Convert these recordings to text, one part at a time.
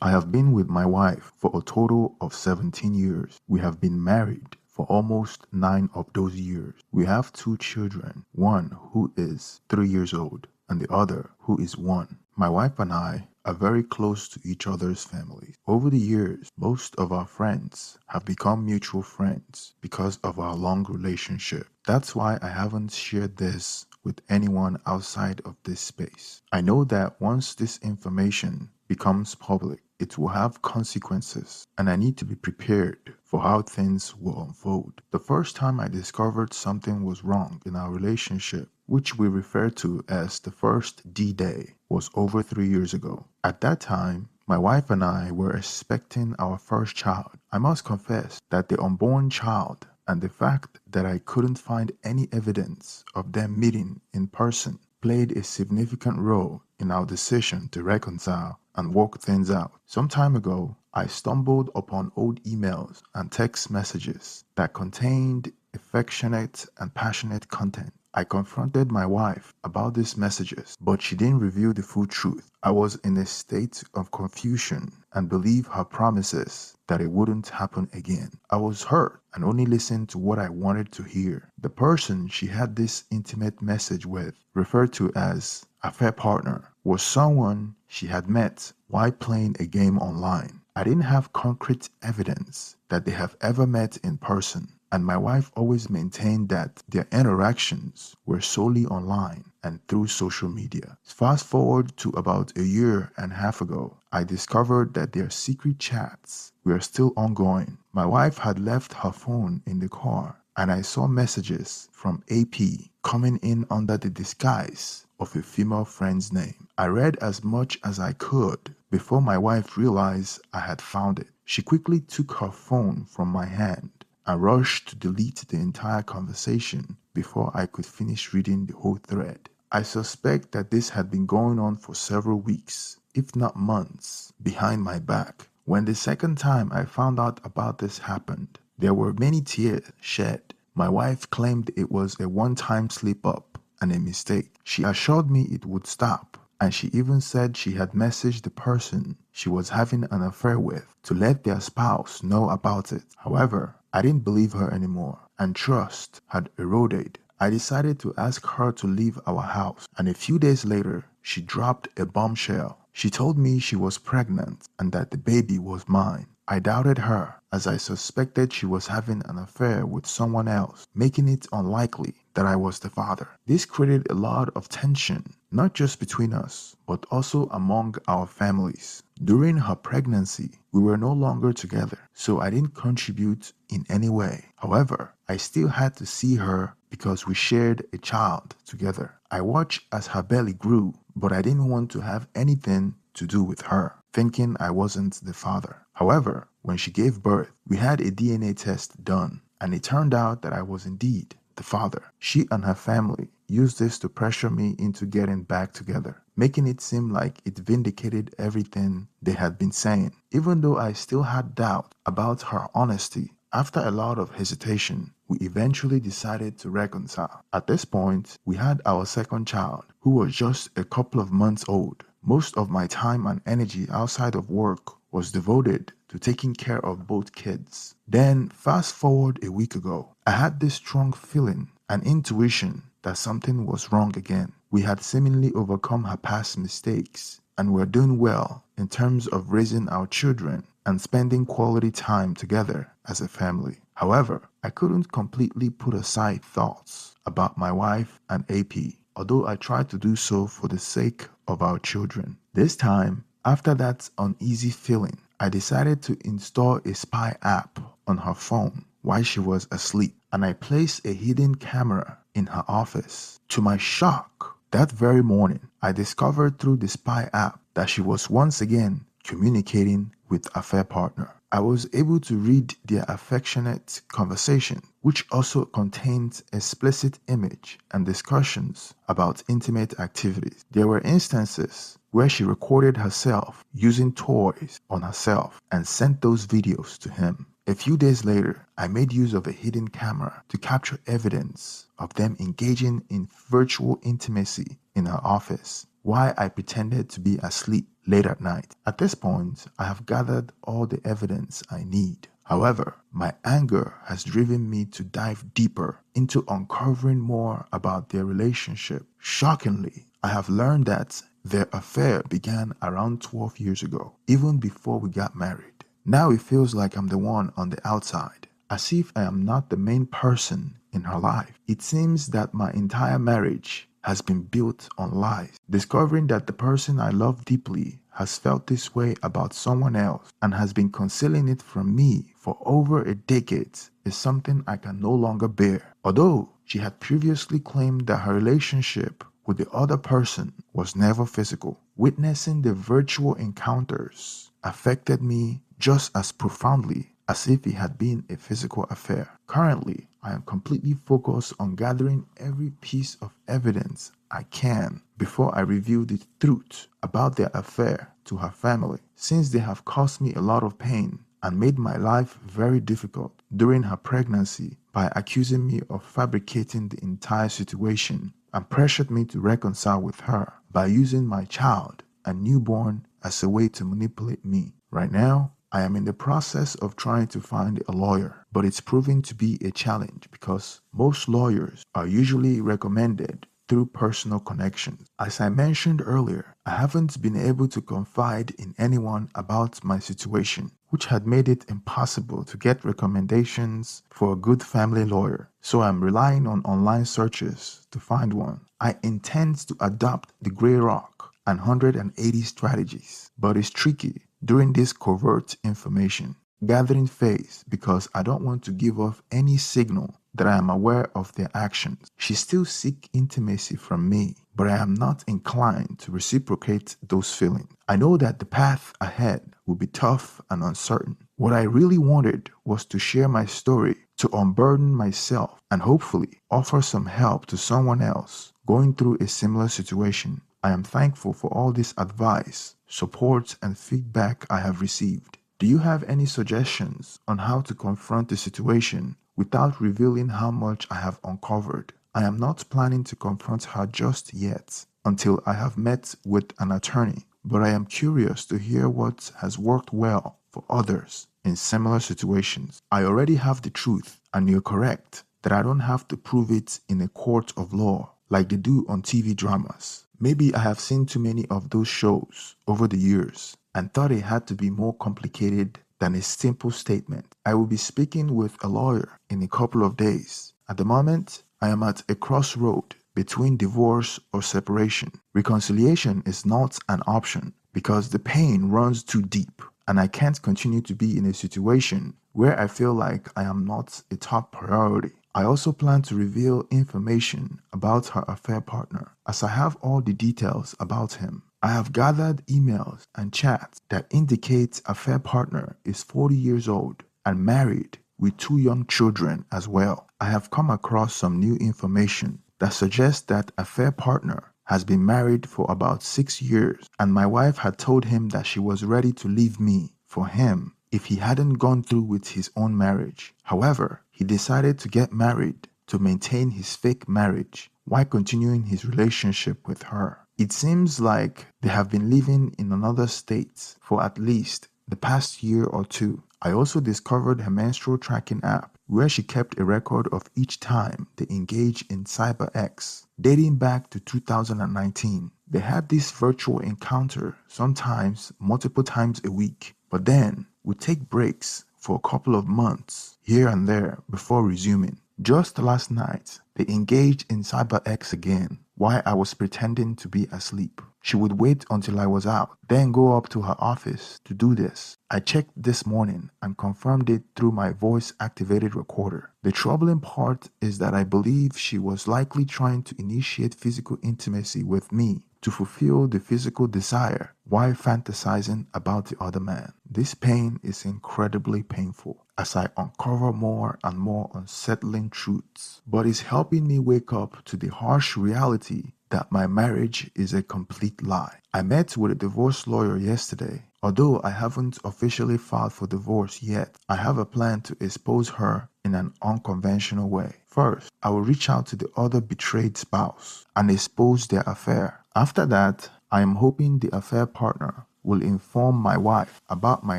I have been with my wife for a total of 17 years. We have been married for almost 9 of those years. We have 2 children, one who is 3 years old and the other who is 1. My wife and I are very close to each other's families. Over the years, most of our friends have become mutual friends because of our long relationship. That's why I haven't shared this with anyone outside of this space. I know that once this information becomes public, it will have consequences, and I need to be prepared for how things will unfold. The first time I discovered something was wrong in our relationship, which we refer to as the first D-Day, was over 3 years ago. At that time, my wife and I were expecting our first child. I must confess that the unborn child and the fact that I couldn't find any evidence of them meeting in person played a significant role in our decision to reconcile and work things out. Some time ago, I stumbled upon old emails and text messages that contained affectionate and passionate content. I confronted my wife about these messages, but she didn't reveal the full truth. I was in a state of confusion and believed her promises that it wouldn't happen again. I was hurt and only listened to what I wanted to hear. The person she had this intimate message with, referred to as affair partner, was someone she had met while playing a game online. I didn't have concrete evidence that they have ever met in person, and my wife always maintained that their interactions were solely online and through social media. Fast forward to about a year and a half ago, I discovered that their secret chats were still ongoing. My wife had left her phone in the car, and I saw messages from AP coming in under the disguise of a female friend's name. I read as much as I could before my wife realized I had found it. She quickly took her phone from my hand and rushed to delete the entire conversation before I could finish reading the whole thread. I suspect that this had been going on for several weeks, if not months, behind my back. When the second time I found out about this happened, there were many tears shed. My wife claimed it was a one-time slip-up and a mistake. She assured me it would stop, and she even said she had messaged the person she was having an affair with to let their spouse know about it. However, I didn't believe her anymore, and trust had eroded. I decided to ask her to leave our house, and a few days later, she dropped a bombshell. She told me she was pregnant and that the baby was mine. I doubted her, as I suspected she was having an affair with someone else, making it unlikely that I was the father. This created a lot of tension, not just between us, but also among our families. During her pregnancy, we were no longer together, so I didn't contribute in any way. However, I still had to see her because we shared a child together. I watched as her belly grew, but I didn't want to have anything to do with her, thinking I wasn't the father. However, when she gave birth, we had a DNA test done, and it turned out that I was indeed the father. She and her family used this to pressure me into getting back together, making it seem like it vindicated everything they had been saying. Even though I still had doubt about her honesty, after a lot of hesitation, we eventually decided to reconcile. At this point, we had our second child, who was just a couple of months old. Most of my time and energy outside of work was devoted to taking care of both kids. Then, fast forward a week ago, I had this strong feeling and intuition that something was wrong again. We had seemingly overcome her past mistakes and were doing well in terms of raising our children and spending quality time together as a family. However, I couldn't completely put aside thoughts about my wife and AP, although I tried to do so for the sake of our children. This time, after that uneasy feeling, I decided to install a spy app on her phone while she was asleep, and I placed a hidden camera in her office. To my shock, that very morning, I discovered through the spy app that she was once again communicating with affair partner. I was able to read their affectionate conversation, which also contained explicit image and discussions about intimate activities. There were instances where she recorded herself using toys on herself and sent those videos to him. A few days later, I made use of a hidden camera to capture evidence of them engaging in virtual intimacy in her office. why I pretended to be asleep late at night. At this point, I have gathered all the evidence I need. However, my anger has driven me to dive deeper into uncovering more about their relationship. Shockingly, I have learned that their affair began around 12 years ago, even before we got married. Now it feels like I'm the one on the outside, as if I am not the main person in her life. It seems that my entire marriage has been built on lies. Discovering that the person I love deeply has felt this way about someone else and has been concealing it from me for over a decade is something I can no longer bear. Although she had previously claimed that her relationship with the other person was never physical, witnessing the virtual encounters affected me just as profoundly as if it had been a physical affair. Currently, I am completely focused on gathering every piece of evidence I can before I reveal the truth about their affair to her family, since they have caused me a lot of pain and made my life very difficult during her pregnancy by accusing me of fabricating the entire situation and pressured me to reconcile with her by using my child and newborn as a way to manipulate me. Right now, I am in the process of trying to find a lawyer, but it's proving to be a challenge because most lawyers are usually recommended through personal connections. As I mentioned earlier, I haven't been able to confide in anyone about my situation, which had made it impossible to get recommendations for a good family lawyer. So I'm relying on online searches to find one. I intend to adopt the Grey Rock and 180 strategies, but it's tricky during this covert information gathering phase because I don't want to give off any signal that I am aware of their actions. She still seeks intimacy from me, but I am not inclined to reciprocate those feelings. I know that the path ahead will be tough and uncertain. What I really wanted was to share my story, to unburden myself, and hopefully offer some help to someone else going through a similar situation. I am thankful for all this advice, support, and feedback I have received. Do you have any suggestions on how to confront the situation without revealing how much I have uncovered? I am not planning to confront her just yet until I have met with an attorney, but I am curious to hear what has worked well for others in similar situations. I already have the truth, and you're correct that I don't have to prove it in a court of law like they do on TV dramas. Maybe I have seen too many of those shows over the years and thought it had to be more complicated than a simple statement. I will be speaking with a lawyer in a couple of days. At the moment, I am at a crossroad between divorce or separation. Reconciliation is not an option because the pain runs too deep, and I can't continue to be in a situation where I feel like I am not a top priority. I also plan to reveal information about her affair partner as I have all the details about him. I have gathered emails and chats that indicate affair partner is 40 years old and married with 2 young children as well. I have come across some new information that suggests that affair partner has been married for about 6 years, and my wife had told him that she was ready to leave me for him if he hadn't gone through with his own marriage. However, he decided to get married to maintain his fake marriage while continuing his relationship with her. It seems like they have been living in another state for at least the past year or two. I also discovered her menstrual tracking app where she kept a record of each time they engaged in cyber-X, dating back to 2019. They had this virtual encounter sometimes multiple times a week, but then would take breaks for a couple of months here and there before resuming. Just last night, they engaged in cyber-X again while I was pretending to be asleep. She would wait until I was out, then go up to her office to do this. I checked this morning and confirmed it through my voice-activated recorder. The troubling part is that I believe she was likely trying to initiate physical intimacy with me to fulfill the physical desire while fantasizing about the other man. This pain is incredibly painful as I uncover more and more unsettling truths, but it's helping me wake up to the harsh reality that my marriage is a complete lie. I met with a divorce lawyer yesterday. Although I haven't officially filed for divorce yet, I have a plan to expose her in an unconventional way. First, I will reach out to the other betrayed spouse and expose their affair. After that, I am hoping the affair partner will inform my wife about my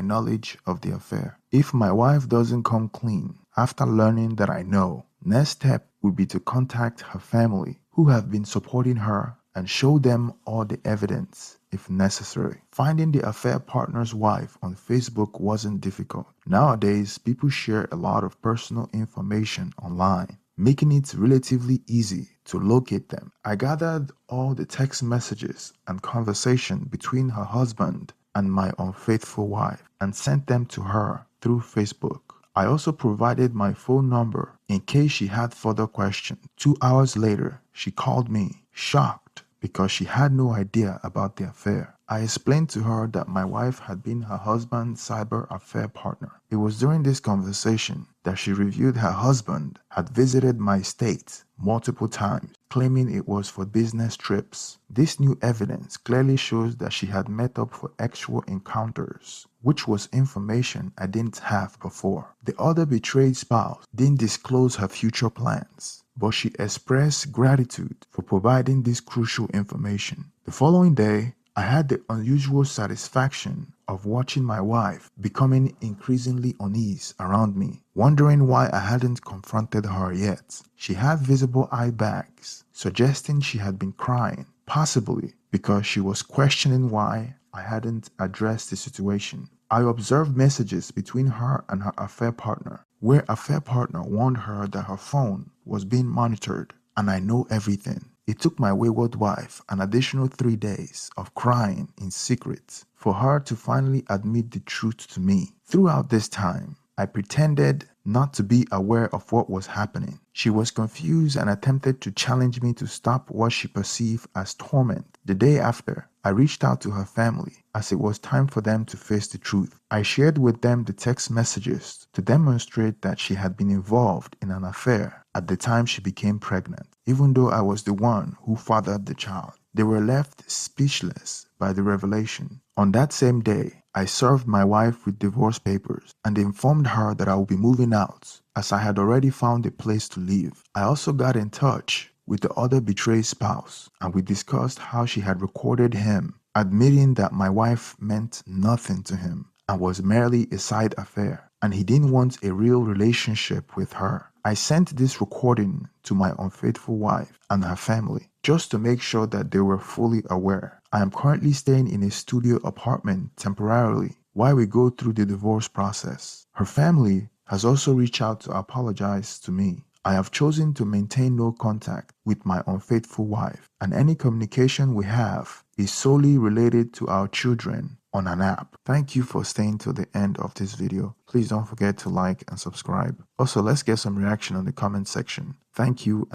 knowledge of the affair. If my wife doesn't come clean after learning that I know, next step would be to contact her family who have been supporting her and show them all the evidence if necessary. Finding the affair partner's wife on Facebook wasn't difficult. Nowadays, people share a lot of personal information online, making it relatively easy to locate them. I gathered all the text messages and conversation between her husband and my unfaithful wife and sent them to her through Facebook. I also provided my phone number in case she had further questions. 2 hours later, she called me, shocked because she had no idea about the affair. I explained to her that my wife had been her husband's cyber affair partner. It was during this conversation that she revealed her husband had visited my state multiple times, claiming it was for business trips. This new evidence clearly shows that she had met up for actual encounters, which was information I didn't have before. The other betrayed spouse didn't disclose her future plans, but she expressed gratitude for providing this crucial information. The following day, I had the unusual satisfaction of watching my wife becoming increasingly uneasy around me, wondering why I hadn't confronted her yet. She had visible eye bags, suggesting she had been crying, possibly because she was questioning why I hadn't addressed the situation. I observed messages between her and her affair partner, where affair partner warned her that her phone was being monitored, and I know everything. It took my wayward wife an additional 3 days of crying in secret for her to finally admit the truth to me. Throughout this time, I pretended not to be aware of what was happening. She was confused and attempted to challenge me to stop what she perceived as torment. The day after, I reached out to her family as it was time for them to face the truth. I shared with them the text messages to demonstrate that she had been involved in an affair at the time she became pregnant, even though I was the one who fathered the child. They were left speechless by the revelation. On that same day, I served my wife with divorce papers and informed her that I would be moving out as I had already found a place to live. I also got in touch with the other betrayed spouse and we discussed how she had recorded him, admitting that my wife meant nothing to him and was merely a side affair and he didn't want a real relationship with her. I sent this recording to my unfaithful wife and her family just to make sure that they were fully aware. I am currently staying in a studio apartment temporarily while we go through the divorce process. Her family has also reached out to apologize to me. I have chosen to maintain no contact with my unfaithful wife, and any communication we have is solely related to our children on an app. Thank you for staying till the end of this video. Please don't forget to like and subscribe. Also, let's get some reaction on the comment section. Thank you.